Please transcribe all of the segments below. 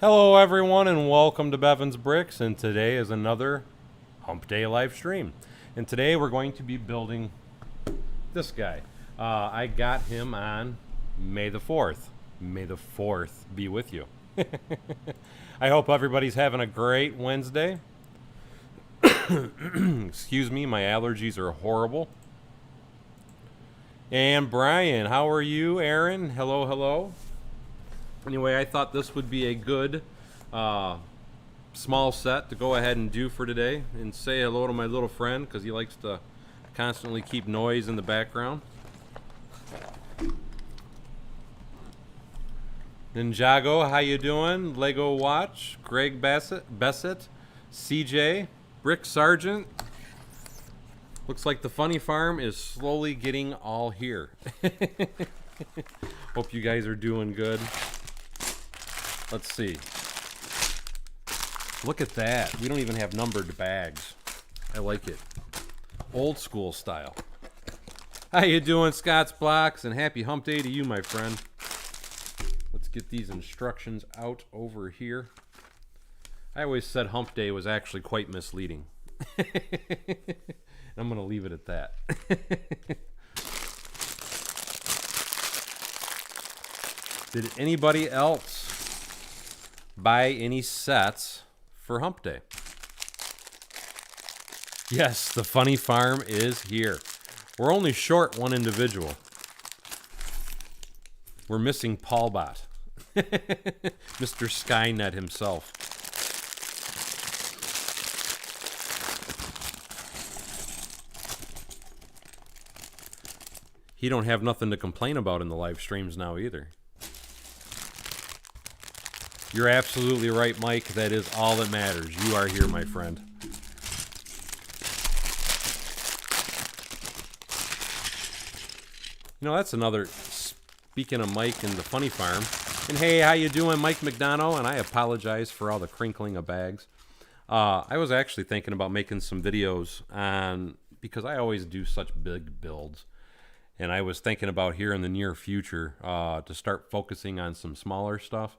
Hello everyone and welcome to Bevan's Bricks, and today is another Hump Day live stream. And today we're going to be building this guy. I got him on May the 4th. May the 4th be with you. I hope everybody's having a great Wednesday. Excuse me, my allergies are horrible. And Brian, how are you? Aaron, hello, hello. Anyway, I thought this would be a good small set to go ahead and do for today, and say hello to my little friend because he likes to constantly keep noise in the background. Ninjago, how you doing? Lego Watch, Greg Bassett, CJ, Brick Sargent. Looks like the funny farm is slowly getting all here. Hope you guys are doing good. Let's see. Look at that. We don't even have numbered bags. I like it. Old school style. How you doing, Scott's Blocks? And happy hump day to you, my friend. Let's get these instructions out over here. I always said hump day was actually quite misleading. I'm going to leave it at that. Did anybody else buy any sets for Hump Day? Yes, the funny farm is here. We're only short one individual. We're missing Paul Bot. Mr. Skynet himself. He don't have nothing to complain about in the live streams now either. You're absolutely right, Mike. That is all that matters. You are here, my friend. You know, that's another, speaking of Mike and the funny farm. And hey, how you doing, Mike McDonough? And I apologize for all the crinkling of bags. I was actually thinking about making some videos on, because I always do such big builds. And I was thinking about here in the near future to start focusing on some smaller stuff,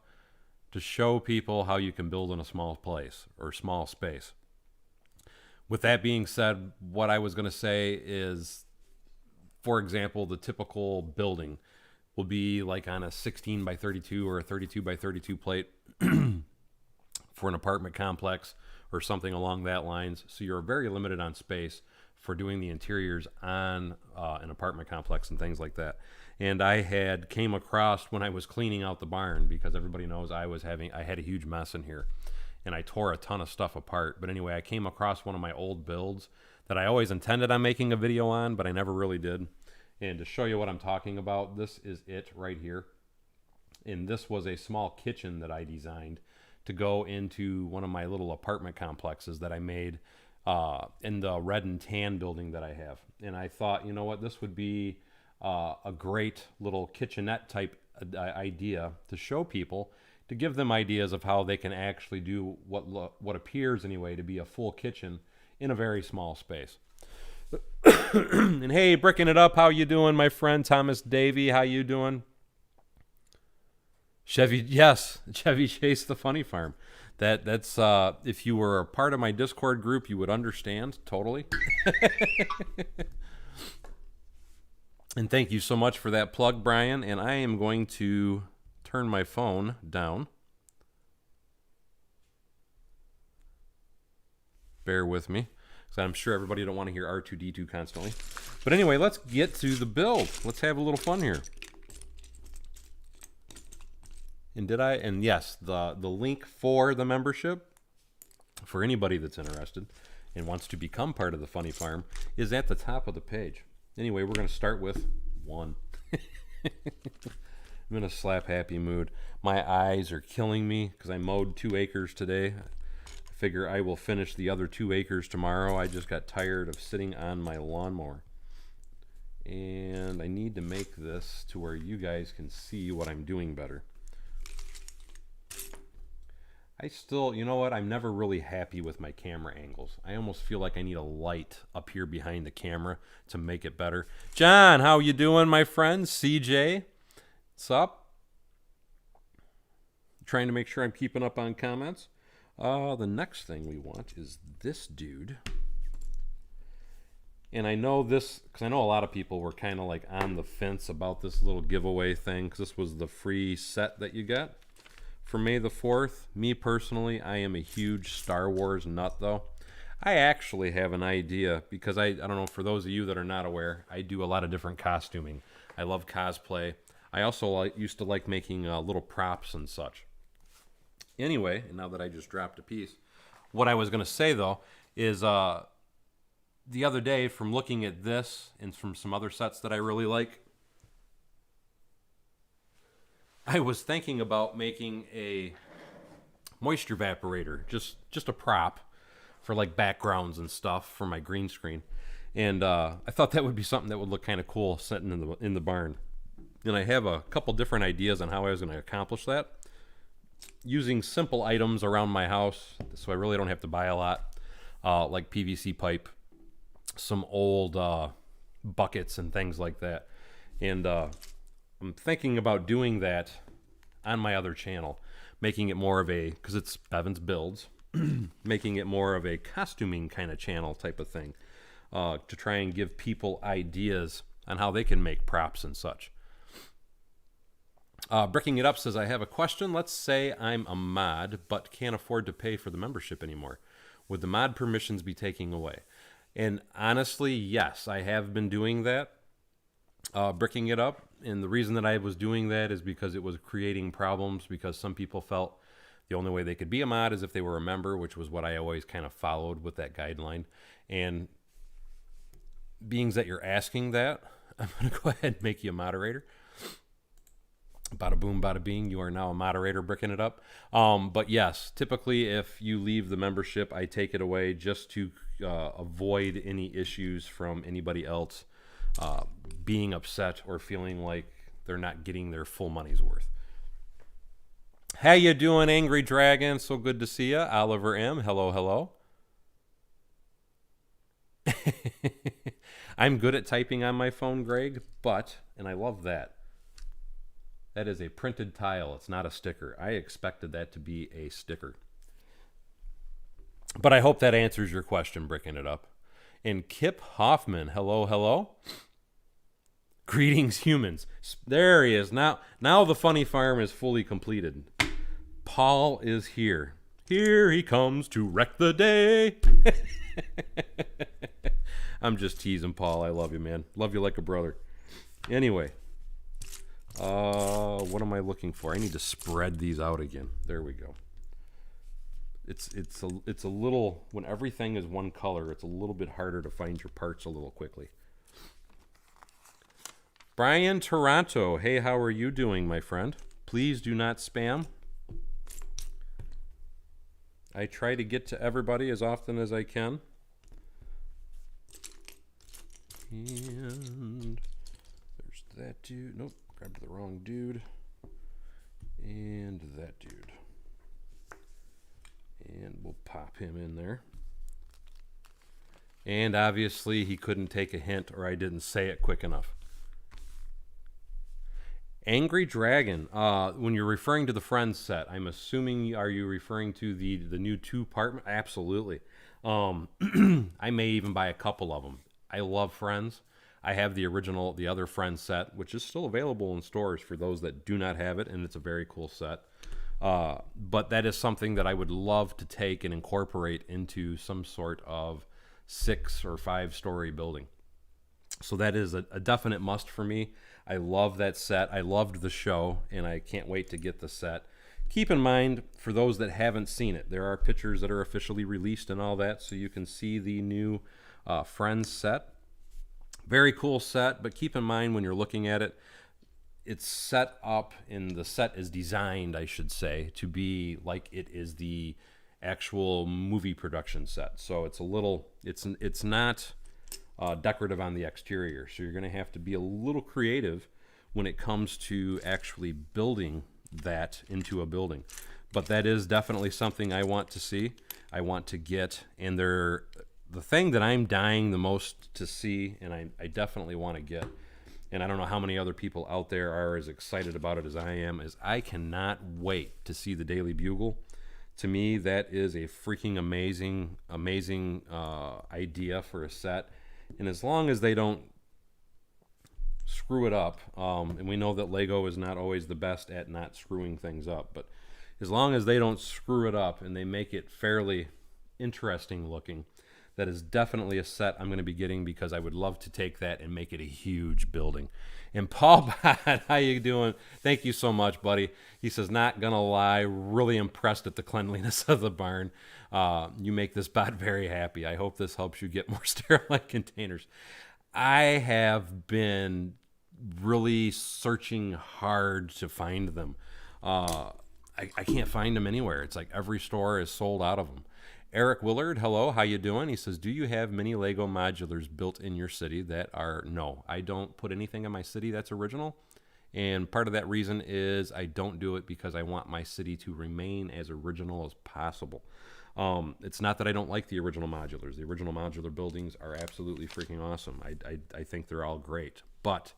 to show people how you can build in a small place or small space. With that being said, what I was going to say is, for example, the typical building will be like on a 16 by 32 or a 32 by 32 plate for an apartment complex or something along that lines. So you're very limited on space for doing the interiors on an apartment complex and things like that. And I had came across when I was cleaning out the barn, because everybody knows I had a huge mess in here and I tore a ton of stuff apart. But anyway, I came across one of my old builds that I always intended on making a video on, but I never really did. And to show you what I'm talking about, this is it right here. And this was a small kitchen that I designed to go into one of my little apartment complexes that I made in the red and tan building that I have. And I thought, you know what, this would be a great little kitchenette type idea to show people, to give them ideas of how they can actually do what appears anyway to be a full kitchen in a very small space. And hey, bricking it up, how you doing, my friend Thomas Davey? How you doing? Chevy, yes, Chevy Chase the Funny Farm. That's if you were a part of my Discord group, you would understand totally. And thank you so much for that plug, Brian. And I am going to turn my phone down. Bear with me, because I'm sure everybody don't want to hear R2-D2 constantly. But anyway, let's get to the build. Let's have a little fun here. And yes, the link for the membership, for anybody that's interested and wants to become part of the Funny Farm, is at the top of the page. Anyway, we're going to start with 1. I'm in a slap happy mood. My eyes are killing me because I mowed 2 acres today. I figure I will finish the other 2 acres tomorrow. I just got tired of sitting on my lawnmower. And I need to make this to where you guys can see what I'm doing better. I still, you know what, I'm never really happy with my camera angles. I almost feel like I need a light up here behind the camera to make it better. John, how you doing, my friend? CJ, what's up? trying to make sure I'm keeping up on comments. The next thing we want is this dude. And I know this, because I know a lot of people were kind of like on the fence about this little giveaway thing, because this was the free set that you got for May the 4th. Me personally, I am a huge Star Wars nut, though. I actually have an idea, because I don't know, for those of you that are not aware, I do a lot of different costuming. I love cosplay. I also used to like making little props and such. Anyway, and now that I just dropped a piece, what I was going to say, though, is the other day, from looking at this and from some other sets that I really like, I was thinking about making a moisture evaporator, just a prop for like backgrounds and stuff for my green screen. And I thought that would be something that would look kind of cool sitting in the barn. And I have a couple different ideas on how I was going to accomplish that, using simple items around my house, so I really don't have to buy a lot, like PVC pipe, some old buckets and things like that. And I'm thinking about doing that on my other channel, making it more of a, because it's Bevan's Builds, making it more of a costuming kind of channel type of thing, to try and give people ideas on how they can make props and such. Bricking It Up says, I have a question. Let's say I'm a mod but can't afford to pay for the membership anymore. Would the mod permissions be taken away? And honestly, yes, I have been doing that, bricking it up. And the reason that I was doing that is because it was creating problems, because some people felt the only way they could be a mod is if they were a member, which was what I always kind of followed with that guideline. And being that you're asking that, I'm going to go ahead and make you a moderator. Bada boom, bada bing, you are now a moderator, bricking it up. But yes, typically if you leave the membership, I take it away just to avoid any issues from anybody else being upset or feeling like they're not getting their full money's worth. How you doing, Angry Dragon? So good to see you. Oliver M, hello, hello. I'm good at typing on my phone, Greg, and I love that. That is a printed tile. It's not a sticker. I expected that to be a sticker. But I hope that answers your question, bricking it up. And Kip Hoffman, hello, hello. Greetings, humans. There he is. Now the funny farm is fully completed. Paul is here. Here he comes to wreck the day. I'm just teasing, Paul. I love you, man. Love you like a brother. Anyway. What am I looking for? I need to spread these out again. There we go. It's a little, when everything is one color, it's a little bit harder to find your parts a little quickly. Brian Toronto, hey, how are you doing, my friend? Please do not spam. I try to get to everybody as often as I can. And there's that dude. Nope. Grabbed the wrong dude. And that dude. And we'll pop him in there. And obviously he couldn't take a hint, or I didn't say it quick enough. Angry Dragon. When you're referring to the Friends set, I'm assuming, are you referring to the new 2-part? Absolutely. I may even buy a couple of them. I love Friends. I have the original, the other Friends set, which is still available in stores for those that do not have it, and it's a very cool set. But that is something that I would love to take and incorporate into some sort of 6 or 5-story building. So that is a definite must for me. I love that set. I loved the show, and I can't wait to get the set. Keep in mind, for those that haven't seen it, there are pictures that are officially released and all that, so you can see the new Friends set. Very cool set, but keep in mind when you're looking at it, it's set up, and the set is designed, I should say, to be like it is the actual movie production set. So it's a little, it's not decorative on the exterior. So you're going to have to be a little creative when it comes to actually building that into a building. But that is definitely something I want to see. I want to get, and the thing that I'm dying the most to see, and I definitely want to get, and I don't know how many other people out there are as excited about it as I am, is I cannot wait to see the Daily Bugle. To me, that is a freaking amazing idea for a set. And as long as they don't screw it up, and we know that Lego is not always the best at not screwing things up, but as long as they don't screw it up and they make it fairly interesting looking, that is definitely a set I'm going to be getting, because I would love to take that and make it a huge building. And Paul Bott, how you doing? Thank you so much, buddy. He says, not going to lie, really impressed at the cleanliness of the barn. You make this bot very happy. I hope this helps you get more Sterilite containers. I have been really searching hard to find them. I can't find them anywhere. It's like every store is sold out of them. Eric Willard, hello, how you doing? He says, do you have many Lego modulars built in your city that are... No, I don't put anything in my city that's original. And part of that reason is I don't do it because I want my city to remain as original as possible. It's not that I don't like the original modulars. The original modular buildings are absolutely freaking awesome. I think they're all great. But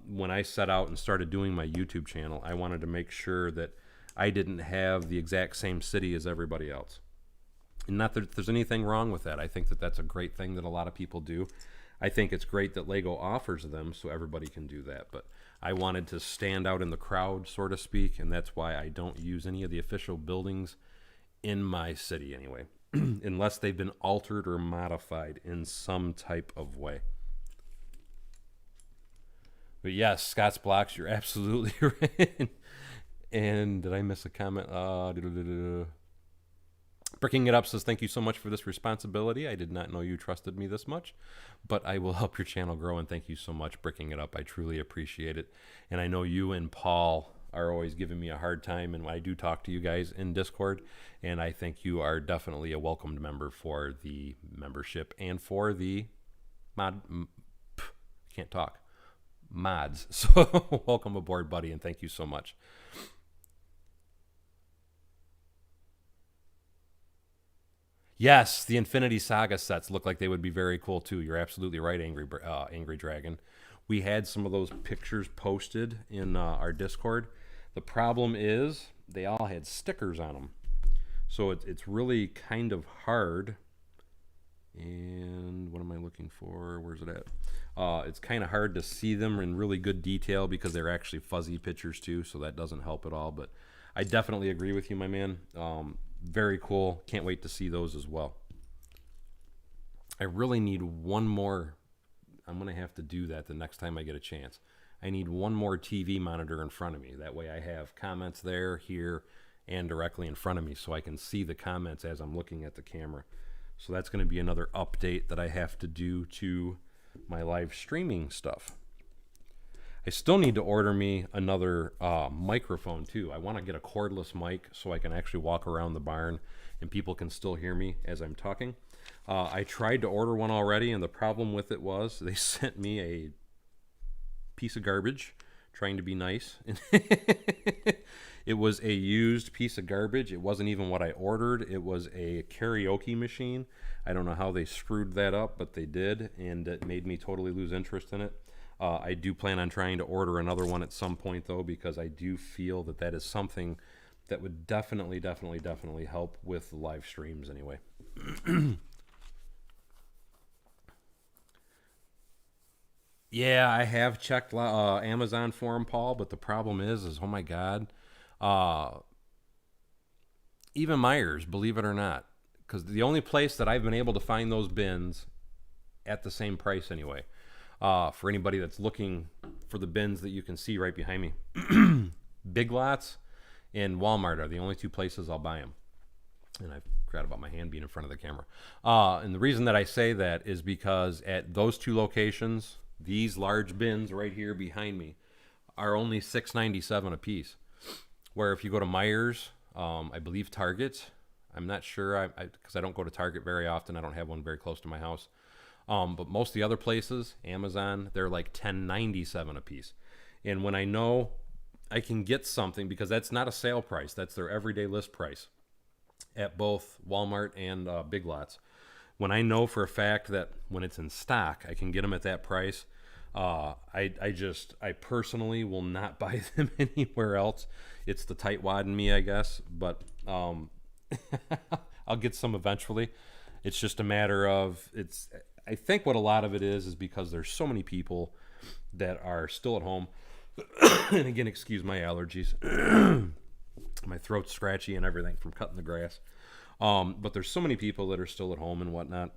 when I set out and started doing my YouTube channel, I wanted to make sure that I didn't have the exact same city as everybody else. And not that there's anything wrong with that. I think that that's a great thing that a lot of people do. I think it's great that Lego offers them so everybody can do that. But I wanted to stand out in the crowd, so to speak, and that's why I don't use any of the official buildings in my city anyway, unless they've been altered or modified in some type of way. But yes, Scott's Blocks, you're absolutely right. And did I miss a comment? Bricking It Up says, thank you so much for this responsibility. I did not know you trusted me this much, but I will help your channel grow, and thank you so much, Bricking It Up. I truly appreciate it. And I know you and Paul are always giving me a hard time, and I do talk to you guys in Discord, and I think you are definitely a welcomed member for the membership and for the mods. So welcome aboard, buddy, and thank you so much. Yes, the Infinity Saga sets look like they would be very cool too. You're absolutely right, Angry Dragon. We had some of those pictures posted in our Discord. The problem is they all had stickers on them. So it's really kind of hard. And what am I looking for? Where's it at? It's kind of hard to see them in really good detail because they're actually fuzzy pictures too, so that doesn't help at all. But I definitely agree with you, my man. Very cool. Can't wait to see those as well. I really need one more. I'm going to have to do that the next time I get a chance. I need one more TV monitor in front of me. That way I have comments there, here, and directly in front of me so I can see the comments as I'm looking at the camera. So that's going to be another update that I have to do to my live streaming stuff. I still need to order me another microphone too. I want to get a cordless mic so I can actually walk around the barn and people can still hear me as I'm talking. I tried to order one already, and the problem with it was they sent me a piece of garbage, trying to be nice. It was a used piece of garbage. It wasn't even what I ordered. It was a karaoke machine. I don't know how they screwed that up, but they did, and it made me totally lose interest in it. I do plan on trying to order another one at some point, though, because I do feel that that is something that would definitely help with live streams anyway. Yeah, I have checked Amazon for them, Paul, but the problem is oh my God, even Myers, believe it or not, because the only place that I've been able to find those bins at the same price anyway, for anybody that's looking for the bins that you can see right behind me, Big Lots and Walmart are the only two places I'll buy them. And I forgot about my hand being in front of the camera. And the reason that I say that is because at those two locations, these large bins right here behind me are only $6.97 a piece. Where if you go to Myers, I believe Target, I'm not sure, because I don't go to Target very often. I don't have one very close to my house. But most of the other places, Amazon, they're like $10.97 a piece. And when I know I can get something, because that's not a sale price, that's their everyday list price at both Walmart and Big Lots. When I know for a fact that when it's in stock, I can get them at that price, I personally will not buy them anywhere else. It's the tightwad in me, I guess, but I'll get some eventually. It's just a matter of I think what a lot of it is because there's so many people that are still at home. And again, excuse my allergies. My throat's scratchy and everything from cutting the grass. But there's so many people that are still at home and whatnot.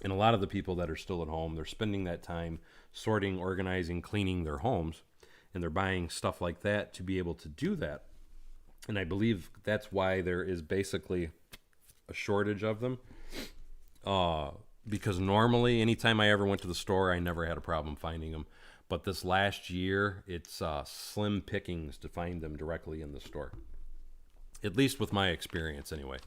And a lot of the people that are still at home, they're spending that time sorting, organizing, cleaning their homes. And they're buying stuff like that to be able to do that. And I believe that's why there is basically a shortage of them. Because normally, anytime I ever went to the store, I never had a problem finding them. But this last year, it's slim pickings to find them directly in the store. At least with my experience, anyway.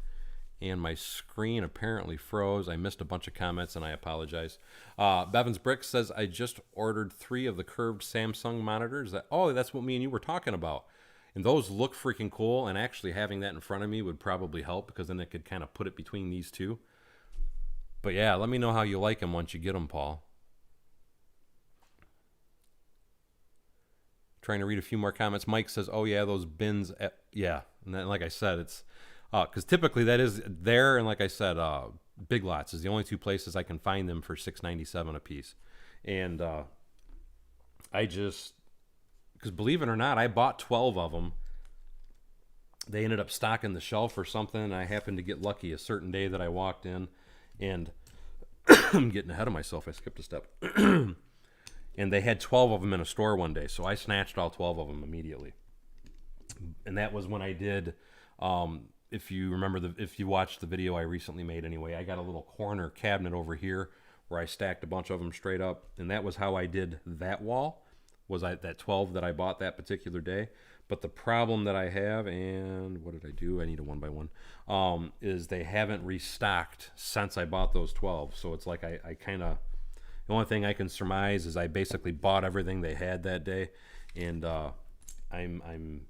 And my screen apparently froze. I missed a bunch of comments, and I apologize. Bevins Brick says, I just ordered 3 of the curved Samsung monitors. That's what me and you were talking about. And those look freaking cool, and actually having that in front of me would probably help, because then it could kind of put it between these two. But yeah, let me know how you like them once you get them, Paul. Trying to read a few more comments. Mike says, oh yeah, those bins. Yeah, and then, like I said, it's because typically that is there, and like I said, Big Lots is the only 2 places I can find them for $6.97 a piece. And I just, because believe it or not, I bought 12 of them. They ended up stocking the shelf or something, and I happened to get lucky a certain day that I walked in, and I'm getting ahead of myself. I skipped a step. And they had 12 of them in a store one day, so I snatched all 12 of them immediately. And that was when I did, if you remember, if you watched the video I recently made anyway, I got a little corner cabinet over here where I stacked a bunch of them straight up, and that was how I did that wall, that 12 that I bought that particular day. But the problem that I have, and what did I do? I need a 1x1, is they haven't restocked since I bought those 12. So it's like I kind of, the only thing I can surmise is I basically bought everything they had that day, and I'm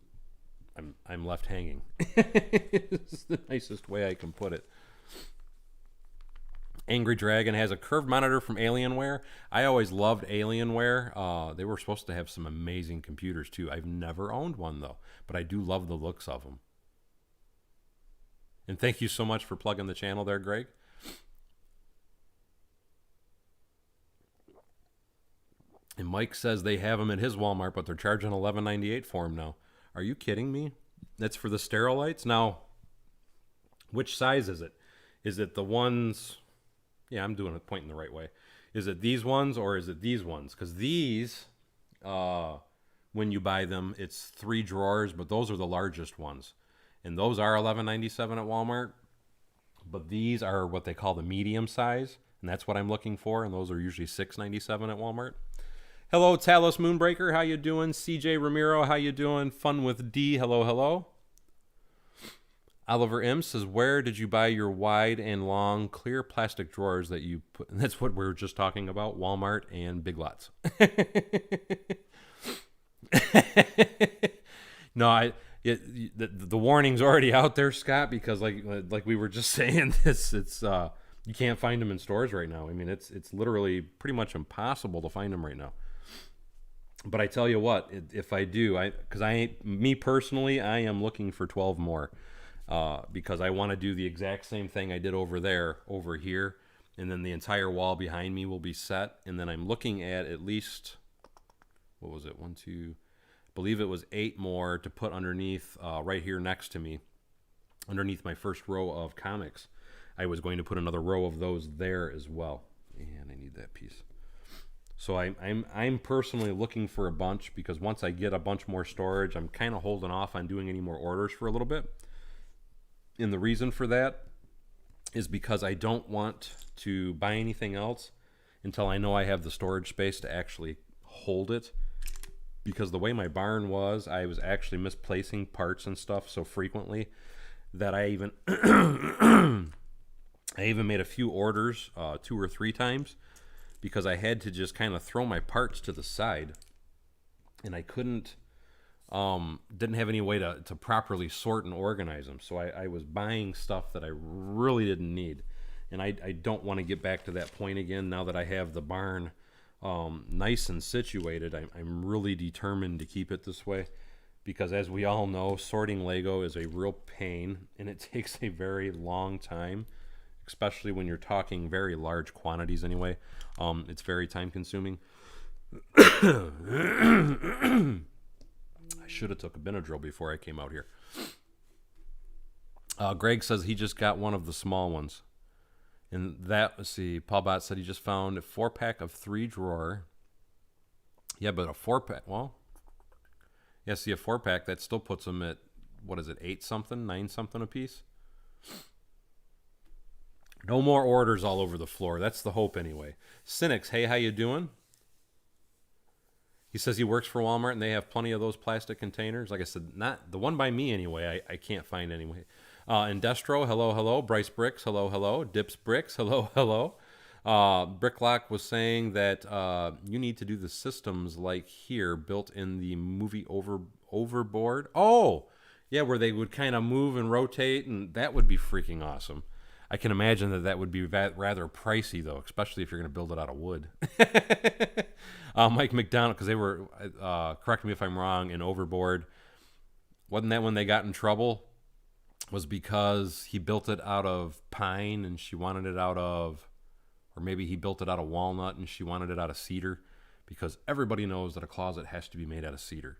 left hanging. It's the nicest way I can put it. Angry Dragon has a curved monitor from Alienware. I always loved Alienware. They were supposed to have some amazing computers too. I've never owned one though, but I do love the looks of them. And thank you so much for plugging the channel there, Greg. And Mike says they have them at his Walmart, but they're charging $11.98 for them now. Are you kidding me? That's for the Sterilites? Now, which size is it? Is it the ones... Yeah, I'm doing it pointing the right way. Is it these ones or is it these ones? Because these, when you buy them, it's 3 drawers, but those are the largest ones. And those are $11.97 at Walmart. But these are what they call the medium size, and that's what I'm looking for, and those are usually $6.97 at Walmart. Hello, Talos Moonbreaker. How you doing? CJ Ramiro, how you doing? Fun with D. Hello, hello. Oliver M says, where did you buy your wide and long clear plastic drawers that you put? And that's what we were just talking about, Walmart and Big Lots. No, the warning's already out there, Scott, because like we were just saying, it's you can't find them in stores right now. I mean, it's literally pretty much impossible to find them right now. But I tell you what, if I do, me personally, I am looking for 12 more. Because I want to do the exact same thing I did over here, and then the entire wall behind me will be set. And then I'm looking at least, what was it, 1, 2, I believe it was 8 more to put underneath, right here next to me, underneath my first row of comics. I was going to put another row of those there as well, and I need that piece. So I'm personally looking for a bunch, because once I get a bunch more storage, I'm kind of holding off on doing any more orders for a little bit. And the reason for that is because I don't want to buy anything else until I know I have the storage space to actually hold it. Because the way my barn was, I was actually misplacing parts and stuff so frequently that I even made a few orders 2 or 3 times, because I had to just kind of throw my parts to the side, and I didn't have any way to properly sort and organize them. So I was buying stuff that I really didn't need. And I don't want to get back to that point again now that I have the barn nice and situated. I'm really determined to keep it this way because, as we all know, sorting Lego is a real pain and it takes a very long time, especially when you're talking very large quantities anyway. It's very time consuming. I should have took a Benadryl before I came out here. Greg says he just got one of the small ones. And that, let's see, Paul Bott said he just found a 4-pack of 3-drawer. Yeah, but a 4-pack, well, yeah, see, a 4-pack, that still puts them at, what is it, 8-something, 9-something a piece? No more orders all over the floor. That's the hope anyway. Cynics, hey, how you doing? He says he works for Walmart and they have plenty of those plastic containers. Like I said, not the one by me anyway. I can't find anyway. Indestro, hello, hello. Bryce Bricks, hello, hello. Dips Bricks, hello, hello. Bricklock was saying that you need to do the systems like here, built in the movie Overboard. Oh, yeah, where they would kind of move and rotate, and that would be freaking awesome. I can imagine that would be rather pricey, though, especially if you're going to build it out of wood. Mike McDonald, because they were, correct me if I'm wrong, in Overboard. Wasn't that when they got in trouble? Was because he built it out of pine and she wanted it out of, or maybe he built it out of walnut and she wanted it out of cedar, because everybody knows that a closet has to be made out of cedar.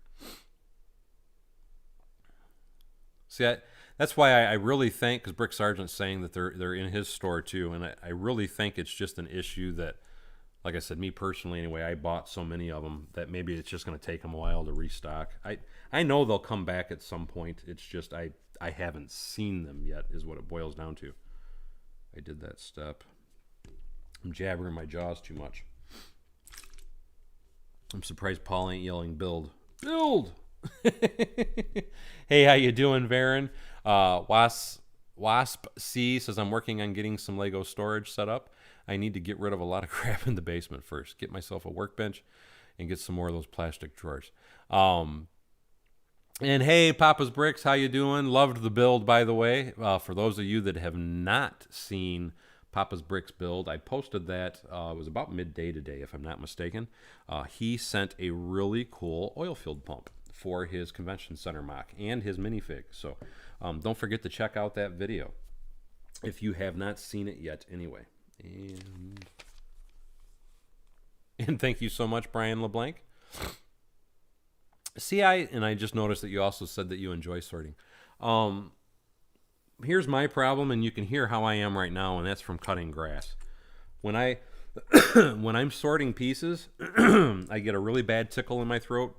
See, that's why I really think, because Brick Sargent's saying that they're in his store too, and I really think it's just an issue that, like I said, me personally anyway, I bought so many of them that maybe it's just going to take them a while to restock. I know they'll come back at some point. It's just I haven't seen them yet is what it boils down to. I did that step. I'm jabbering my jaws too much. I'm surprised Paul ain't yelling build. Build! Hey, how you doing, Varen? Wasp C says, I'm working on getting some Lego storage set up. I need to get rid of a lot of crap in the basement first. Get myself a workbench and get some more of those plastic drawers. And hey, Papa's Bricks, how you doing? Loved the build, by the way. For those of you that have not seen Papa's Bricks build, I posted that. It was about midday today, if I'm not mistaken. He sent a really cool oil filled pump for his convention center mock and his minifig. So don't forget to check out that video if you have not seen it yet anyway. And thank you so much, Brian LeBlanc. See, I just noticed that you also said that you enjoy sorting. Here's my problem, and you can hear how I am right now, and that's from cutting grass. When I'm sorting pieces, I get a really bad tickle in my throat,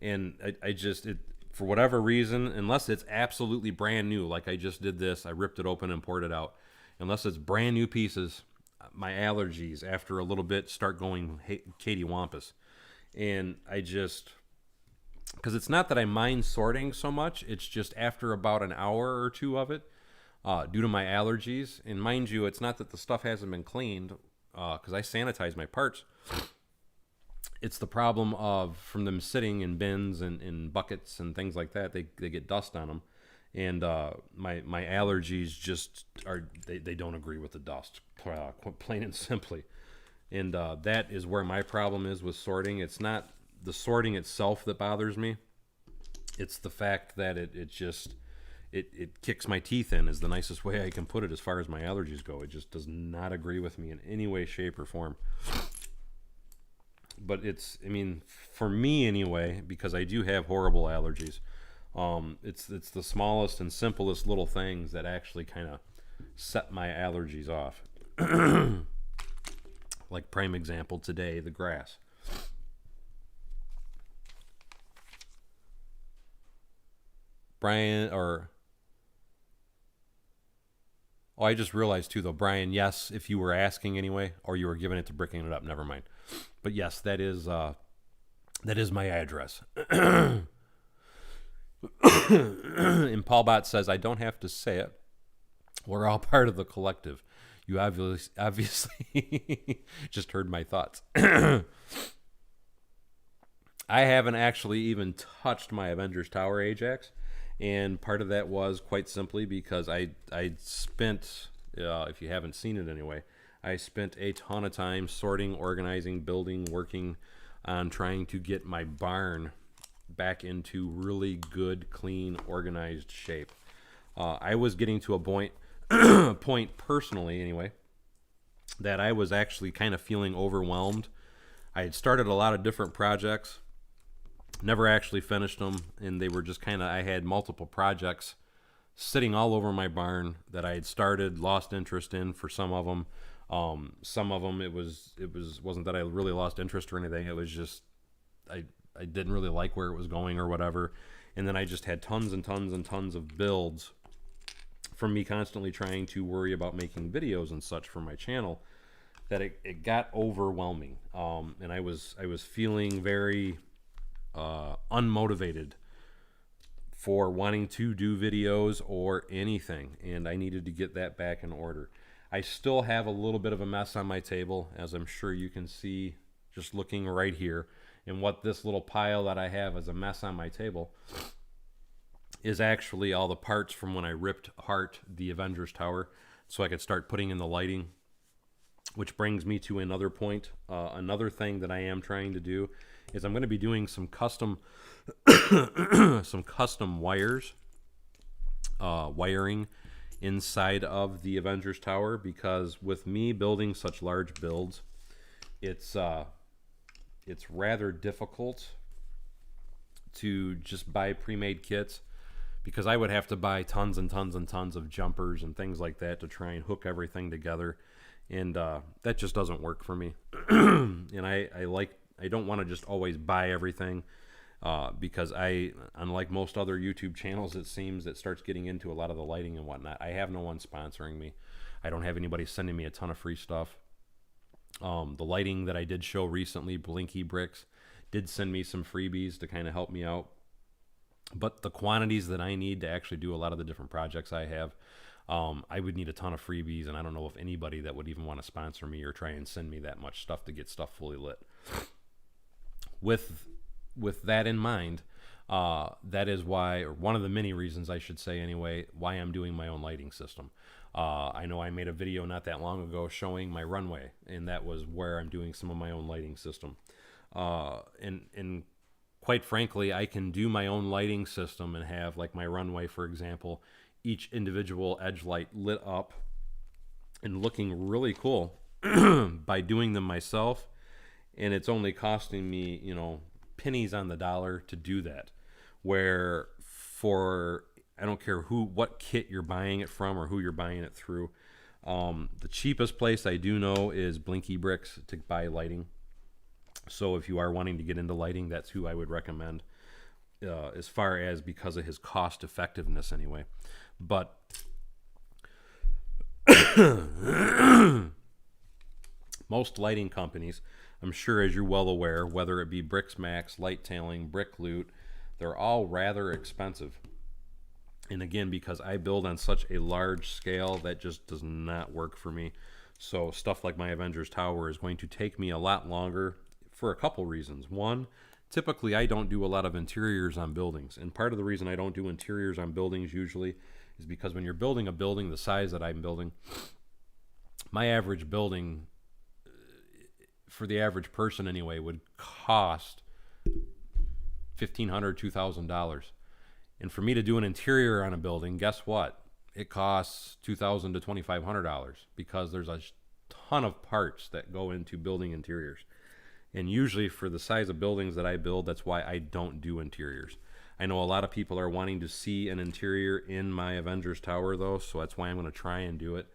and I just, for whatever reason, unless it's absolutely brand new, like I just did this, I ripped it open and poured it out. Unless it's brand new pieces, my allergies after a little bit start going Katie Wampus. And I just, because it's not that I mind sorting so much, it's just after about an hour or two of it, due to my allergies. And mind you, it's not that the stuff hasn't been cleaned, because I sanitize my parts. It's the problem of, from them sitting in bins and in buckets and things like that, they get dust on them. And my allergies just are, they don't agree with the dust, plain and simply. And that is where my problem is with sorting. It's not the sorting itself that bothers me. It's the fact that it kicks my teeth in, is the nicest way I can put it as far as my allergies go. It just does not agree with me in any way, shape, or form. But it's, I mean, for me anyway, because I do have horrible allergies, it's the smallest and simplest little things that actually kind of set my allergies off. Like prime example today, the grass. Brian, I just realized too though, Brian, yes, if you were asking anyway, or you were giving it to Bricking It Up, never mind. But yes, that is my address. And Paul Bott says, I don't have to say it. We're all part of the collective. You obviously just heard my thoughts. I haven't actually even touched my Avengers Tower Ajax, and part of that was quite simply because I spent, if you haven't seen it anyway, I spent a ton of time sorting, organizing, building, working on trying to get my barn back into really good, clean, organized shape. I was getting to a point personally anyway, that I was actually kind of feeling overwhelmed. I had started a lot of different projects, never actually finished them, and they were just kind of, I had multiple projects sitting all over my barn that I had started, lost interest in for some of them. Some of them wasn't that I really lost interest or anything. It was just I didn't really like where it was going or whatever. And then I just had tons and tons and tons of builds from me constantly trying to worry about making videos and such for my channel, that it got overwhelming. And I was feeling very unmotivated for wanting to do videos or anything, and I needed to get that back in order. I still have a little bit of a mess on my table, as I'm sure you can see just looking right here. And what this little pile that I have as a mess on my table is actually all the parts from when I ripped apart the Avengers Tower so I could start putting in the lighting. Which brings me to another point. Another thing that I am trying to do is I'm going to be doing some custom wires, wiring inside of the Avengers Tower, because with me building such large builds, it's rather difficult to just buy pre-made kits, because I would have to buy tons and tons and tons of jumpers and things like that to try and hook everything together, and that just doesn't work for me. And I don't want to just always buy everything, because unlike most other YouTube channels, it seems that starts getting into a lot of the lighting and whatnot. I have no one sponsoring me. I don't have anybody sending me a ton of free stuff. The lighting that I did show recently, Blinky Bricks, did send me some freebies to kind of help me out. But the quantities that I need to actually do a lot of the different projects I have, I would need a ton of freebies, and I don't know if anybody that would even want to sponsor me or try and send me that much stuff to get stuff fully lit. With that in mind, that is why, or one of the many reasons I should say anyway, why I'm doing my own lighting system. I know I made a video not that long ago showing my runway, and that was where I'm doing some of my own lighting system. And quite frankly, I can do my own lighting system and have, like my runway, for example, each individual edge light lit up and looking really cool by doing them myself. And it's only costing me, pennies on the dollar to do that. Where for, I don't care what kit you're buying it from or who you're buying it through. The cheapest place I do know is Blinky Bricks to buy lighting. So if you are wanting to get into lighting, that's who I would recommend, as far as because of his cost effectiveness anyway. But most lighting companies, I'm sure as you're well aware, whether it be Bricks Max, Light Tailing, Brick Loot, they're all rather expensive. And again, because I build on such a large scale, that just does not work for me. So stuff like my Avengers Tower is going to take me a lot longer for a couple reasons. One, typically I don't do a lot of interiors on buildings. And part of the reason I don't do interiors on buildings usually is because when you're building a building the size that I'm building, my average building, for the average person anyway, would cost $1,500, $2,000. And for me to do an interior on a building, guess what? It costs $2,000 to $2,500, because there's a ton of parts that go into building interiors. And usually for the size of buildings that I build, that's why I don't do interiors. I know a lot of people are wanting to see an interior in my Avengers Tower though, so that's why I'm going to try and do it.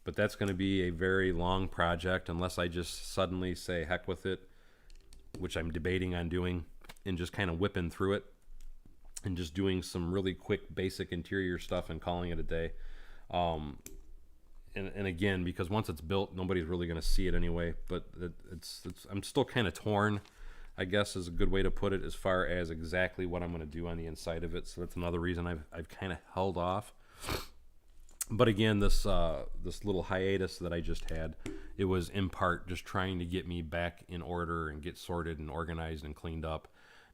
But that's going to be a very long project unless I just suddenly say heck with it, which I'm debating on doing, and just kind of whipping through it and just doing some really quick basic interior stuff and calling it a day. And again, because once it's built, nobody's really going to see it anyway. But I'm still kind of torn, I guess is a good way to put it, as far as exactly what I'm going to do on the inside of it. So that's another reason I've kind of held off. But again, this little hiatus that I just had, it was in part just trying to get me back in order and get sorted and organized and cleaned up,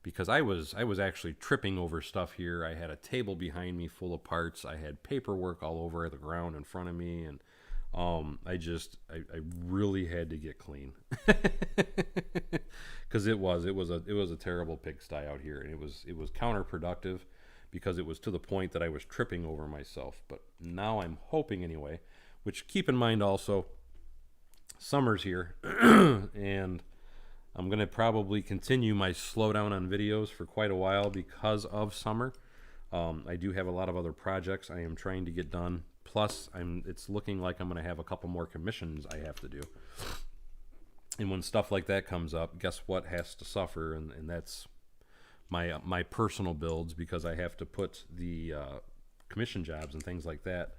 because I was actually tripping over stuff here. I had a table behind me full of parts. I had paperwork all over the ground in front of me, and I really had to get clean because it was a terrible pigsty out here, and it was counterproductive because it was to the point that I was tripping over myself. But now I'm hoping anyway, which keep in mind also, summer's here, and I'm going to probably continue my slowdown on videos for quite a while because of summer. I do have a lot of other projects I am trying to get done. Plus, it's looking like I'm going to have a couple more commissions I have to do. And when stuff like that comes up, guess what has to suffer? And that's my personal builds, because I have to put the commission jobs and things like that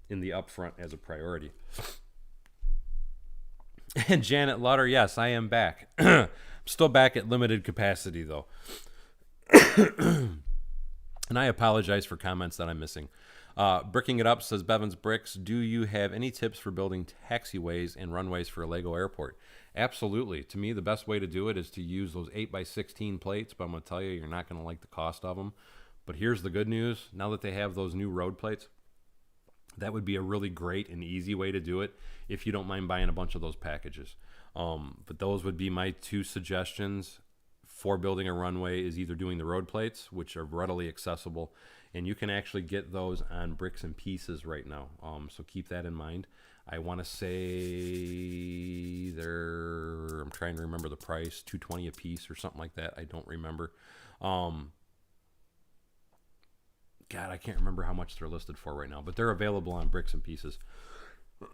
in the upfront as a priority. And Janet Lutter, yes, I am back. I'm still back at limited capacity, though. And I apologize for comments that I'm missing. Bricking It Up says, Bevan's Bricks, do you have any tips for building taxiways and runways for a Lego airport? Absolutely. To me, the best way to do it is to use those 8x16 plates, but I'm going to tell you, you're not going to like the cost of them. But here's the good news. Now that they have those new road plates, that would be a really great and easy way to do it if you don't mind buying a bunch of those packages. But those would be my two suggestions for building a runway, is either doing the road plates, which are readily accessible, and you can actually get those on Bricks and Pieces right now. So keep that in mind. I want to say I'm trying to remember the price, $220 a piece or something like that. I don't remember. God, I can't remember how much they're listed for right now, but they're available on Bricks and Pieces.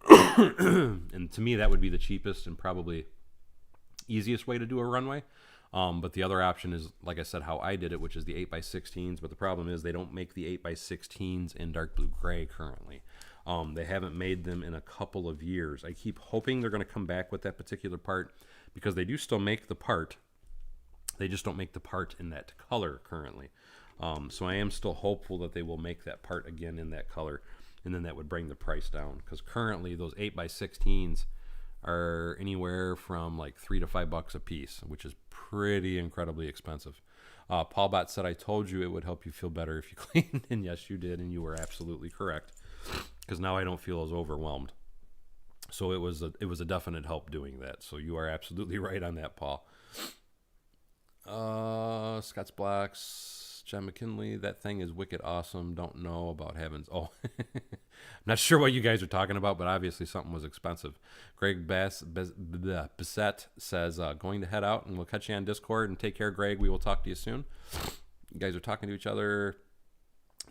And to me, that would be the cheapest and probably easiest way to do a runway. But the other option is, like I said, how I did it, which is the 8x16s. But the problem is they don't make the 8x16s in dark blue gray currently. They haven't made them in a couple of years. I keep hoping they're going to come back with that particular part, because they do still make the part. They just don't make the part in that color currently. So I am still hopeful that they will make that part again in that color, and then that would bring the price down, because currently those 8x16s are anywhere from like $3 to $5 a piece, which is pretty incredibly expensive. Paul Bott said, I told you it would help you feel better if you cleaned, and yes, you did, and you were absolutely correct, because now I don't feel as overwhelmed. So it was a definite help doing that. So you are absolutely right on that, Paul. Scott's Blocks, John McKinley, that thing is wicked awesome. Don't know about heavens. Oh, I'm not sure what you guys are talking about, but obviously something was expensive. Greg Bissett says, going to head out, and we'll catch you on Discord. And take care, Greg. We will talk to you soon. You guys are talking to each other.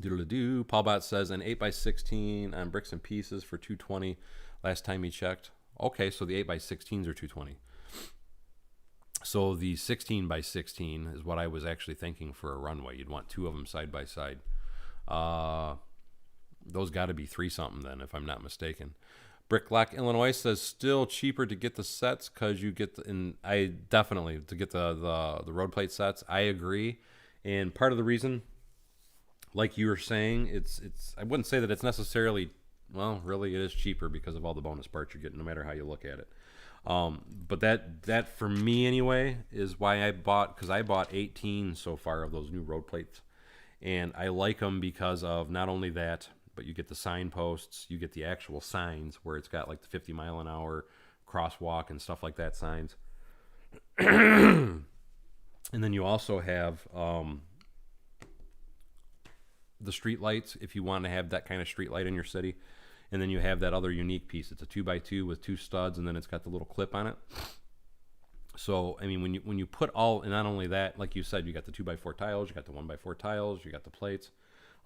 Doodle-doo. Paul Bott says, an 8x16 on Bricks and Pieces for $220 last time he checked. Okay, so the 8x16s are $220. So the 16x16 is what I was actually thinking for a runway. You'd want two of them side by side. Those got to be $3 something then, if I'm not mistaken. Bricklock, Illinois says, still cheaper to get the sets because you get to get the road plate sets. I agree, and part of the reason, like you were saying, it's I wouldn't say that it's necessarily, well, really it is cheaper because of all the bonus parts you're getting, no matter how you look at it. But that for me anyway is why I bought 18 so far of those new road plates, and I like them because of not only that, but you get the signposts, you get the actual signs where it's got like the 50 mile an hour crosswalk and stuff like that signs. And then you also have the street lights if you want to have that kind of street light in your city. And then you have that other unique piece. It's a 2x2 with 2 studs, and then it's got the little clip on it. So, I mean, when you put all, and not only that, like you said, you got the 2x4 tiles, you got the 1x4 tiles, you got the plates.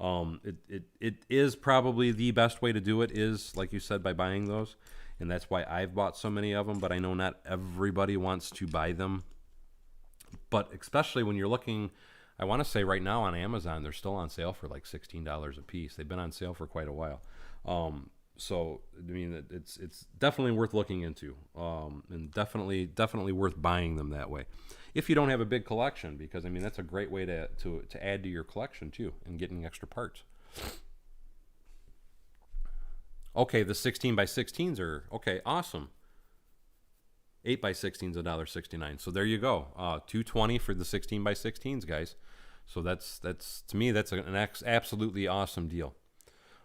It is probably the best way to do it is, like you said, by buying those. And that's why I've bought so many of them, but I know not everybody wants to buy them. But especially when you're looking, I want to say right now on Amazon, they're still on sale for like $16 a piece. They've been on sale for quite a while. So I mean, it's definitely worth looking into, and definitely worth buying them that way, if you don't have a big collection, because I mean that's a great way to add to your collection too, and getting extra parts. Okay, the 16x16s are okay, awesome. 8x16s $1.69. So there you go, $220 for the 16x16s, guys. So that's to me that's an absolutely awesome deal.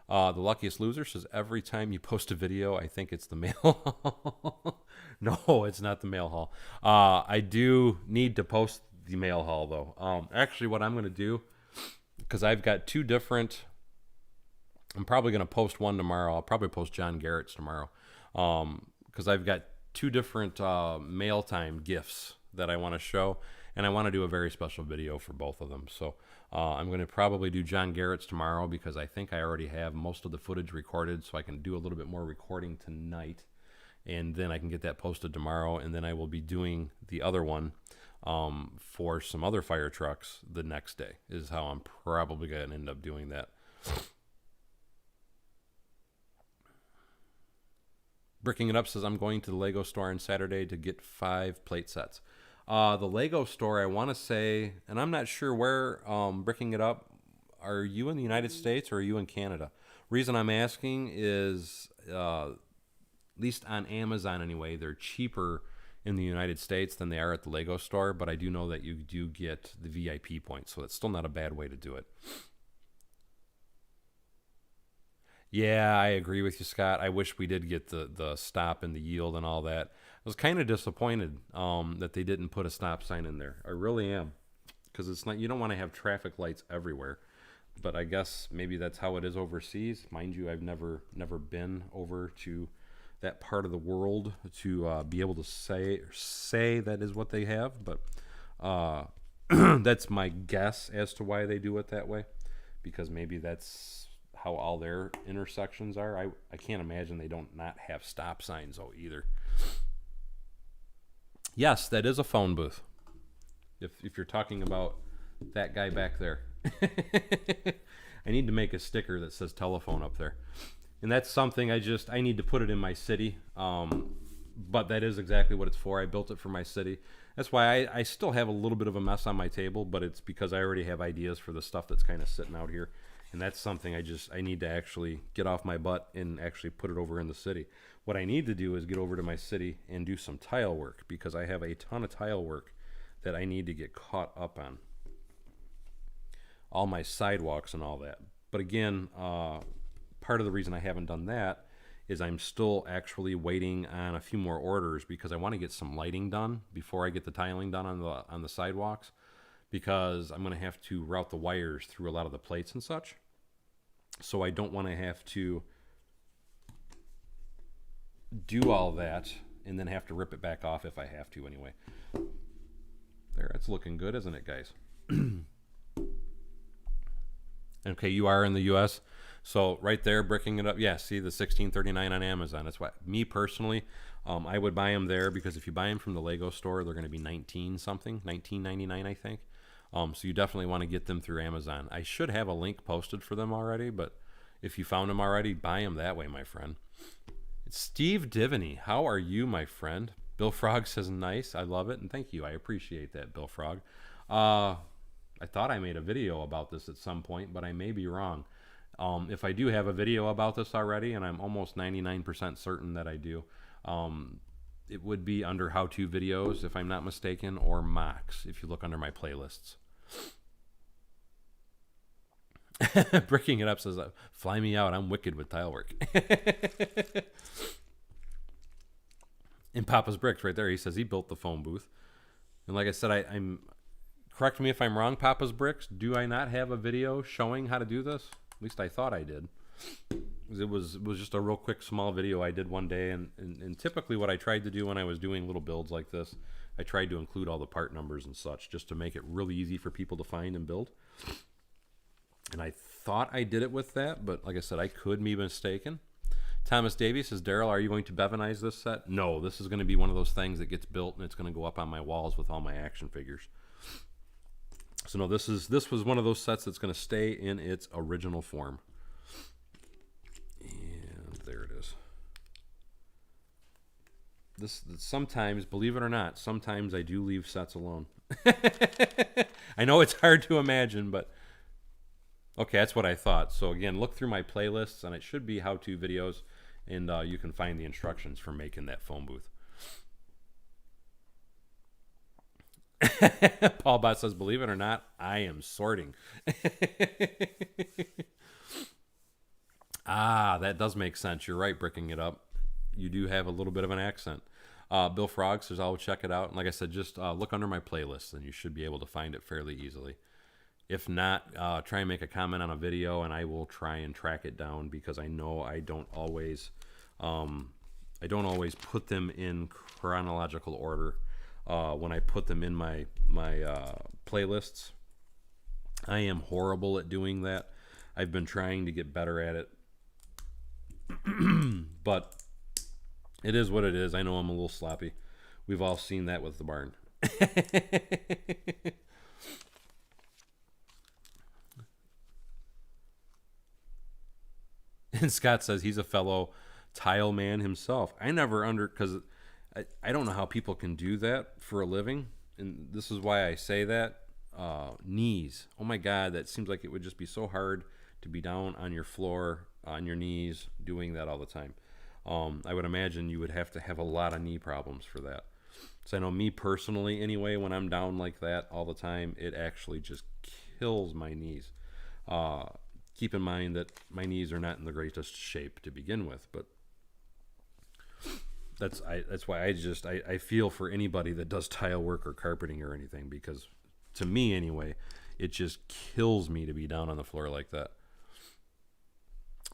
The luckiest loser says every time you post a video, I think it's the mail haul. No, it's not the mail haul. I do need to post the mail haul though. Actually, what I'm going to do, because I've got two different. I'm probably going to post one tomorrow. I'll probably post John Garrett's tomorrow, because I've got two different mail time gifts that I want to show, and I want to do a very special video for both of them. So I'm going to probably do John Garrett's tomorrow because I think I already have most of the footage recorded, so I can do a little bit more recording tonight, and then I can get that posted tomorrow, and then I will be doing the other one for some other fire trucks the next day is how I'm probably going to end up doing that. Bricking It Up says, I'm going to the Lego store on Saturday to get 5 plate sets. The Lego store, I want to say, and I'm not sure where, Bricking It Up, are you in the United States or are you in Canada? Reason I'm asking is, at least on Amazon anyway, they're cheaper in the United States than they are at the Lego store, but I do know that you do get the VIP points, so it's still not a bad way to do it. Yeah, I agree with you, Scott. I wish we did get the stop and the yield and all that. I was kind of disappointed that they didn't put a stop sign in there. I really am, because it's not, you don't want to have traffic lights everywhere. But I guess maybe that's how it is overseas. Mind you, I've never been over to that part of the world to be able to say that is what they have. But that's my guess as to why they do it that way, because maybe that's how all their intersections are. I can't imagine they don't not have stop signs though either. Yes, that is a phone booth. If you're talking about that guy back there. I need to make a sticker that says telephone up there. And that's something I need to put it in my city. But that is exactly what it's for. I built it for my city. That's why I still have a little bit of a mess on my table, but it's because I already have ideas for the stuff that's kind of sitting out here. And that's something I need to actually get off my butt and actually put it over in the city. What I need to do is get over to my city and do some tile work, because I have a ton of tile work that I need to get caught up on. All my sidewalks and all that. But again, part of the reason I haven't done that is I'm still actually waiting on a few more orders, because I want to get some lighting done before I get the tiling done on the sidewalks, because I'm going to have to route the wires through a lot of the plates and such. So I don't want to have to do all that and then have to rip it back off if I have to anyway. There, it's looking good, isn't it, guys? Okay, you are in the U.S., so right there, Bricking It Up. Yeah, see the $16.39 on Amazon. That's why, me personally, I would buy them there, because if you buy them from the Lego store, they're going to be $19.99, I think. So you definitely want to get them through Amazon. I should have a link posted for them already, but if you found them already, buy them that way, my friend. It's Steve Divany. How are you, my friend? Bill Frog says, nice. I love it, and thank you. I appreciate that, Bill Frog. I thought I made a video about this at some point, but I may be wrong. If I do have a video about this already, and I'm almost 99% certain that I do, it would be under how-to videos, if I'm not mistaken, or mocks, if you look under my playlists. Bricking It Up says, fly me out, I'm wicked with tile work. And Papa's Bricks right there, he says he built the phone booth. And like I said, I'm correct me if I'm wrong, Papa's Bricks, do I not have a video showing how to do this? At least I thought I did. It was just a real quick small video I did one day, and typically what I tried to do when I was doing little builds like this, I tried to include all the part numbers and such, just to make it really easy for people to find and build. And I thought I did it with that, but like I said, I could be mistaken. Thomas Davies says, Daryl, are you going to Bevanize this set? No, this is going to be one of those things that gets built and it's going to go up on my walls with all my action figures. So no, this was one of those sets that's going to stay in its original form. And there it is. This sometimes, believe it or not, sometimes I do leave sets alone. I know it's hard to imagine, but okay, that's what I thought. So again, look through my playlists, and it should be how-to videos, and you can find the instructions for making that phone booth. Paul Bott says, believe it or not, I am sorting. Ah, that does make sense. You're right, bricking it up. You do have a little bit of an accent. Bill Frog says, I'll check it out. And like I said, just look under my playlist and you should be able to find it fairly easily. If not, try and make a comment on a video and I will try and track it down because I know I don't always put them in chronological order when I put them in my playlists. I am horrible at doing that. I've been trying to get better at it, but it is what it is. I know I'm a little sloppy. We've all seen that with the barn. And Scott says he's a fellow tile man himself. Because I don't know how people can do that for a living. And this is why I say that. Knees. Oh my God, that seems like it would just be so hard to be down on your floor, on your knees, doing that all the time. I would imagine you would have to have a lot of knee problems for that. So I know me personally, anyway, when I'm down like that all the time, it actually just kills my knees. Keep in mind that my knees are not in the greatest shape to begin with, but that's why I feel for anybody that does tile work or carpeting or anything, because to me anyway, it just kills me to be down on the floor like that.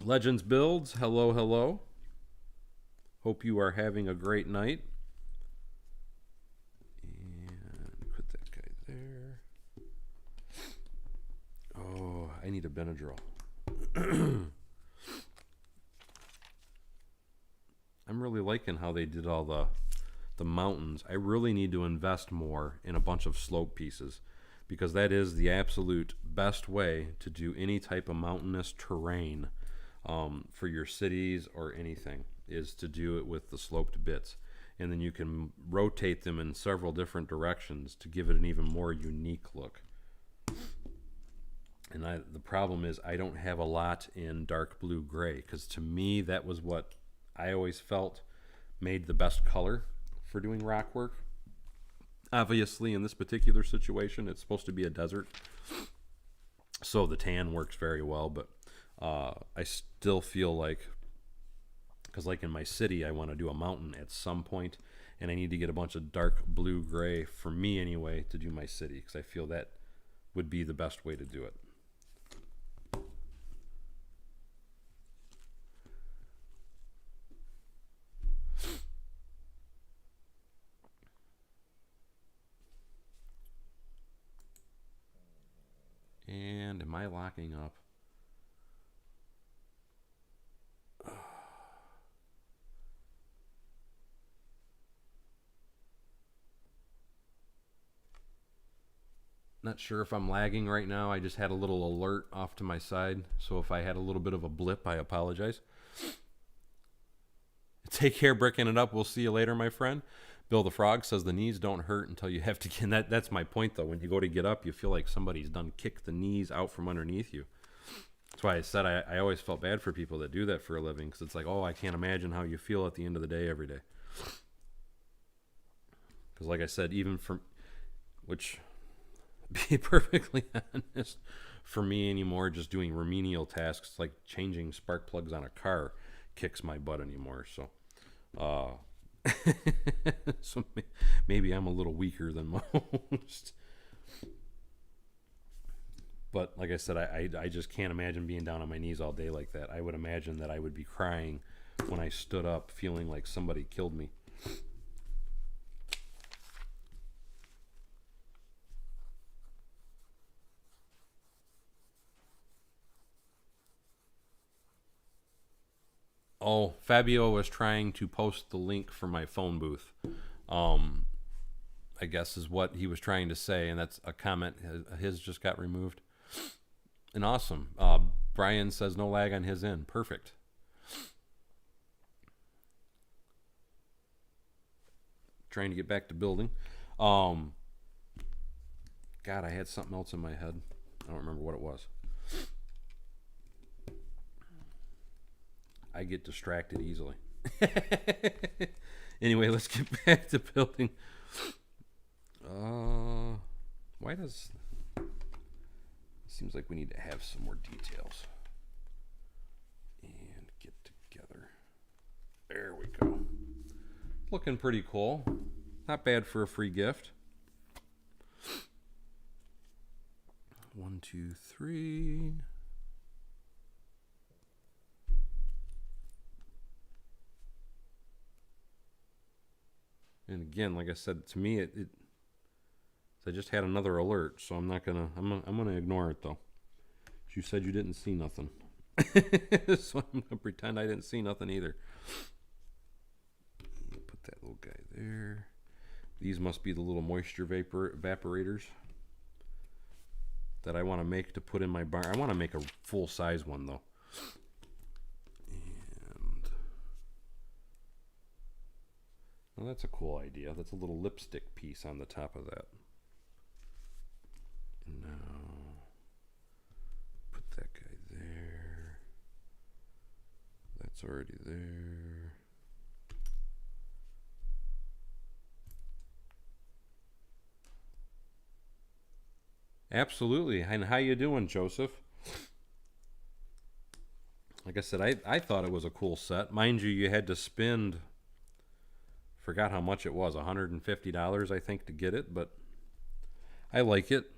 Legends Builds, hello, hello. Hope you are having a great night. And put that guy there. Oh, I need a Benadryl. I'm really liking how they did all the mountains. I really need to invest more in a bunch of slope pieces because that is the absolute best way to do any type of mountainous terrain for your cities or anything, is to do it with the sloped bits. And then you can rotate them in several different directions to give it an even more unique look. And the problem is I don't have a lot in dark blue gray, because to me that was what I always felt made the best color for doing rock work. Obviously, in this particular situation, it's supposed to be a desert, so the tan works very well, but I still feel like, because like in my city, I want to do a mountain at some point, and I need to get a bunch of dark blue gray, for me anyway, to do my city, because I feel that would be the best way to do it. And am I locking up? Not sure if I'm lagging right now. I just had a little alert off to my side, so if I had a little bit of a blip, I apologize. Take care, bricking it up. We'll see you later, my friend. Bill the Frog says the knees don't hurt until you have to get. That's my point, though. When you go to get up, you feel like somebody's done kicked the knees out from underneath you. That's why I said I always felt bad for people that do that for a living, because it's like, oh, I can't imagine how you feel at the end of the day every day. Because like I said, even from, which, be perfectly honest, for me anymore, just doing remedial tasks like changing spark plugs on a car kicks my butt anymore. So, so maybe I'm a little weaker than most. But like I said, I just can't imagine being down on my knees all day like that. I would imagine that I would be crying when I stood up, feeling like somebody killed me. Oh, Fabio was trying to post the link for my phone booth. I guess is what he was trying to say, and that's a comment. His just got removed. And awesome. Brian says no lag on his end. Perfect. Trying to get back to building. God, I had something else in my head. I don't remember what it was. I get distracted easily. Anyway, let's get back to building. Why does... Seems like we need to have some more details. And There we go. Looking pretty cool. Not bad for a free gift. 1, 2, 3. And again, like I said, to me, I just had another alert, so I'm gonna ignore it though. You said you didn't see nothing, so I'm gonna pretend I didn't see nothing either. Put that little guy there. These must be the little moisture evaporators that I want to make to put in my barn. I want to make a full size one though. And well, that's a cool idea. That's a little lipstick piece on the top of that. And now put that guy there. That's already there. Absolutely. And how you doing, Joseph? Like I said, I thought it was a cool set. Mind you, you had to spend, forgot how much it was, $150 I think to get it, but I like it.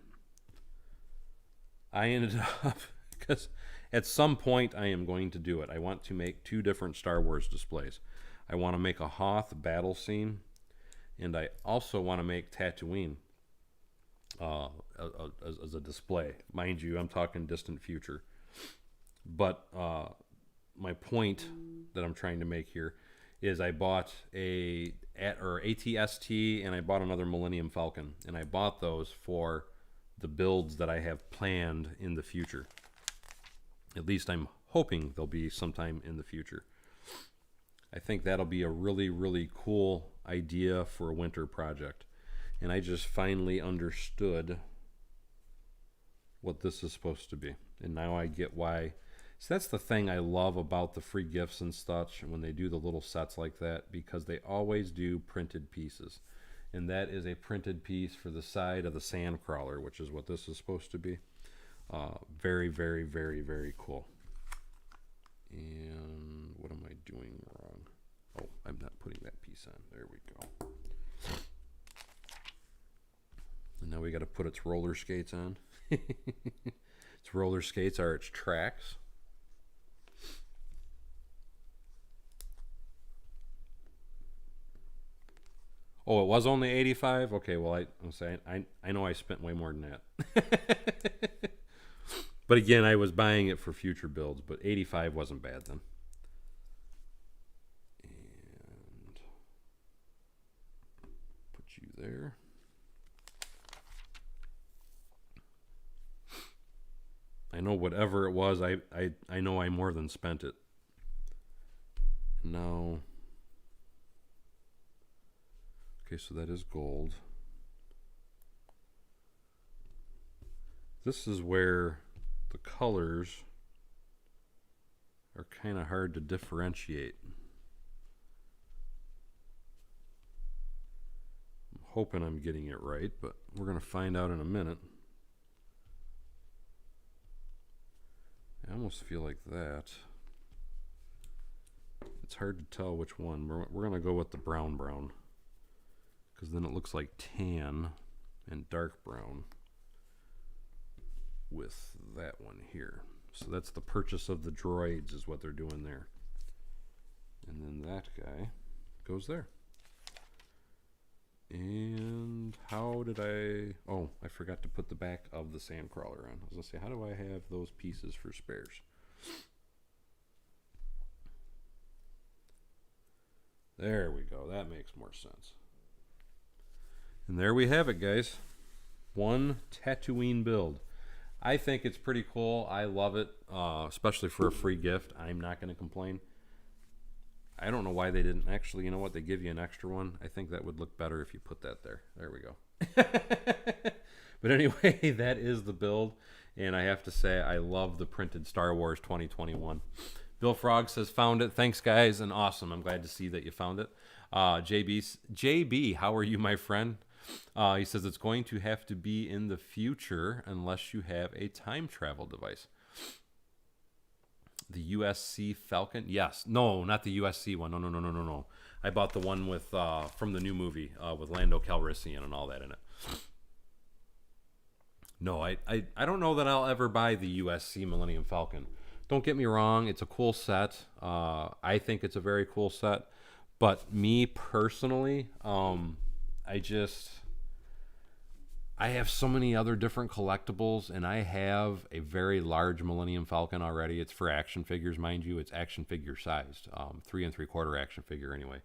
I ended up, because at some point I am going to do it. I want to make 2 different Star Wars displays. I want to make a Hoth battle scene, and I also want to make Tatooine as a display. Mind you, I'm talking distant future. But my point that I'm trying to make here is I bought a ATST and I bought another Millennium Falcon, and I bought those for the builds that I have planned in the future. At least I'm hoping they'll be sometime in the future. I think that'll be a really, really cool idea for a winter project. And I just finally understood what this is supposed to be. And now I get why. So that's the thing I love about the free gifts and such when they do the little sets like that, because they always do printed pieces. And that is a printed piece for the side of the Sandcrawler, which is what this is supposed to be. Very, very, very, very cool. And what am I doing wrong? Oh, I'm not putting that piece on. There we go. And now we got to put its roller skates on. Its roller skates are its tracks. Oh, it was only 85? Okay, well, I'm saying I know I spent way more than that. But again, I was buying it for future builds, but 85 wasn't bad then. And put you there. I know whatever it was, I know I more than spent it. Now, okay, so that is gold. This is where the colors are kind of hard to differentiate. I'm hoping I'm getting it right, but we're going to find out in a minute. I almost feel like that. It's hard to tell which one. We're going to go with the brown, because then it looks like tan and dark brown with that one here. So that's the purchase of the droids is what they're doing there. And then that guy goes there. And how did oh, I forgot to put the back of the Sandcrawler on. I was going to say, how do I have those pieces for spares? There we go. That makes more sense. And there we have it, guys. One Tatooine build. I think it's pretty cool. I love it, especially for a free gift. I'm not going to complain. I don't know why they didn't actually, you know what, they give you an extra one. I think that would look better if you put that there. There we go. But anyway, that is the build. And I have to say, I love the printed Star Wars 2021. Bill Frog says, found it. Thanks, guys. And awesome. I'm glad to see that you found it. JB, how are you, my friend? He says, it's going to have to be in the future unless you have a time travel device. The USC Falcon? Yes. No, not the USC one. No, no, no, no, no, no. I bought the one with from the new movie with Lando Calrissian and all that in it. No, I don't know that I'll ever buy the USC Millennium Falcon. Don't get me wrong, it's a cool set. I think it's a very cool set. But me personally, I have so many other different collectibles, and I have a very large Millennium Falcon already. It's for action figures, mind you. It's action figure sized, 3 3/4 action figure anyway.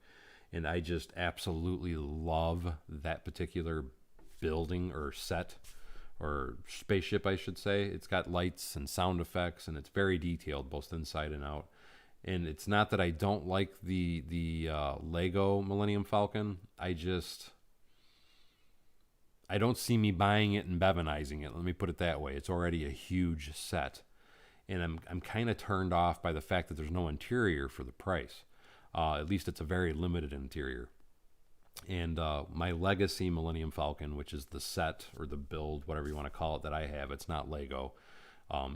And I just absolutely love that particular building or set or spaceship, I should say. It's got lights and sound effects, and it's very detailed, both inside and out. And it's not that I don't like the Lego Millennium Falcon. I don't see me buying it and Bevanizing it. Let me put it that way. It's already a huge set. And I'm kind of turned off by the fact that there's no interior for the price. At least it's a very limited interior. And my Legacy Millennium Falcon, which is the set or the build, whatever you want to call it, that I have, it's not Lego.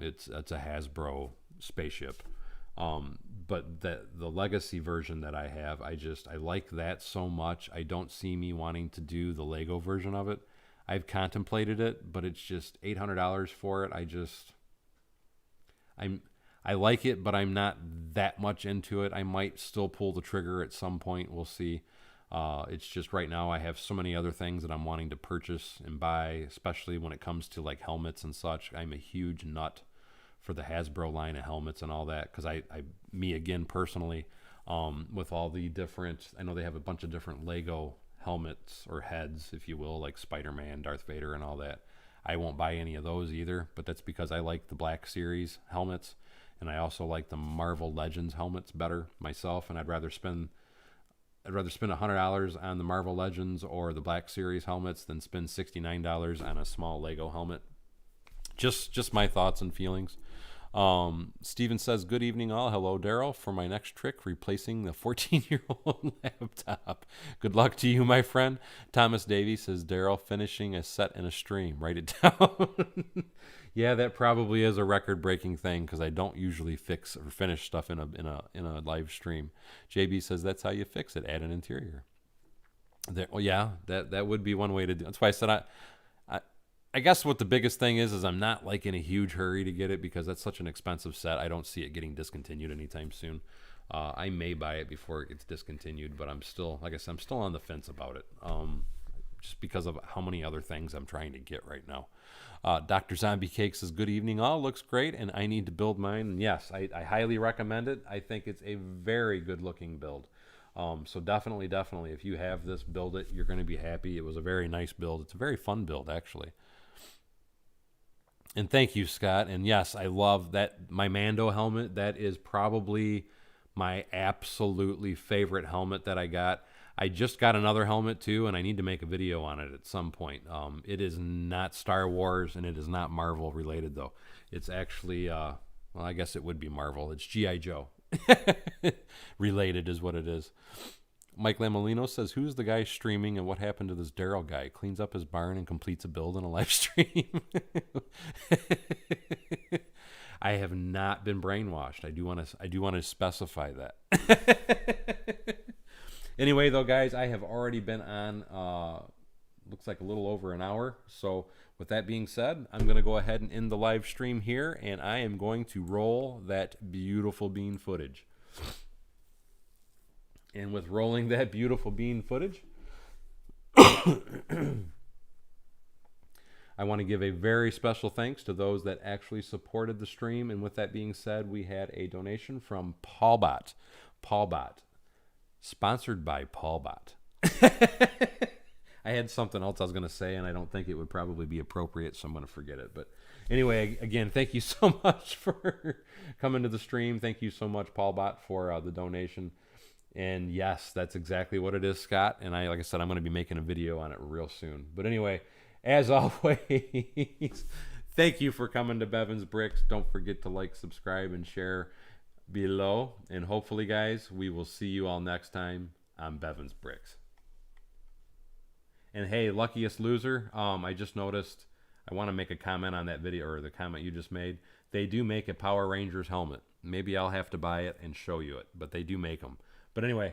It's a Hasbro spaceship. But the Legacy version that I have, I like that so much. I don't see me wanting to do the Lego version of it. I've contemplated it, but it's just $800 for it. I like it, but I'm not that much into it. I might still pull the trigger at some point. We'll see. It's just right now I have so many other things that I'm wanting to purchase and buy, especially when it comes to like helmets and such. I'm a huge nut for the Hasbro line of helmets and all that, because me again personally, with all the different, I know they have a bunch of different Lego helmets or heads, if you will, like Spider-Man, Darth Vader, and all that. I won't buy any of those either, but that's because I like the Black Series helmets, and I also like the Marvel Legends helmets better myself, and I'd rather spend $100 on the Marvel Legends or the Black Series helmets than spend $69 on a small Lego helmet. Just my thoughts and feelings. Steven says, good evening all. Hello, Daryl. For my next trick, replacing the 14-year-old laptop. Good luck to you, my friend. Thomas Davey says, Daryl, finishing a set in a stream. Write it down. Yeah, that probably is a record-breaking thing, because I don't usually fix or finish stuff in a live stream. JB says, that's how you fix it. Add an interior. Well, yeah, that would be one way to do it. That's why I said I guess what the biggest thing is I'm not like in a huge hurry to get it, because that's such an expensive set. I don't see it getting discontinued anytime soon. I may buy it before it gets discontinued, but I'm still, like I said, I'm still on the fence about it. Just because of how many other things I'm trying to get right now. Dr. Zombie Cake says, good evening all. Looks great, and I need to build mine. And yes, I highly recommend it. I think it's a very good looking build. So definitely, if you have this, build it. You're going to be happy. It was a very nice build. It's a very fun build, actually. And thank you, Scott. And yes, I love that. My Mando helmet, that is probably my absolutely favorite helmet that I got. I just got another helmet too, and I need to make a video on it at some point. It is not Star Wars, and it is not Marvel related, though. It's actually, well, I guess it would be Marvel. It's G.I. Joe related is what it is. Mike Lamolino says, who's the guy streaming and what happened to this Daryl guy? Cleans up his barn and completes a build in a live stream. I have not been brainwashed. I do want to specify that. Anyway, though, guys, I have already been on, looks like a little over an hour. So with that being said, I'm going to go ahead and end the live stream here, and I am going to roll that beautiful bean footage. And with rolling that beautiful bean footage, I want to give a very special thanks to those that actually supported the stream. And with that being said, we had a donation from Paulbot. Paulbot. Sponsored by Paulbot. I had something else I was going to say, and I don't think it would probably be appropriate, so I'm going to forget it. But anyway, again, thank you so much for coming to the stream. Thank you so much, Paulbot, for the donation. And yes, that's exactly what it is, Scott. And like I said, I'm going to be making a video on it real soon. But anyway, as always, thank you for coming to Bevan's Bricks. Don't forget to like, subscribe, and share below. And hopefully, guys, we will see you all next time on Bevan's Bricks. And hey, luckiest loser, I just noticed, I want to make a comment on that video, or the comment you just made. they do make a Power Rangers helmet. Maybe I'll have to buy it and show you it, but they do make them. But anyway,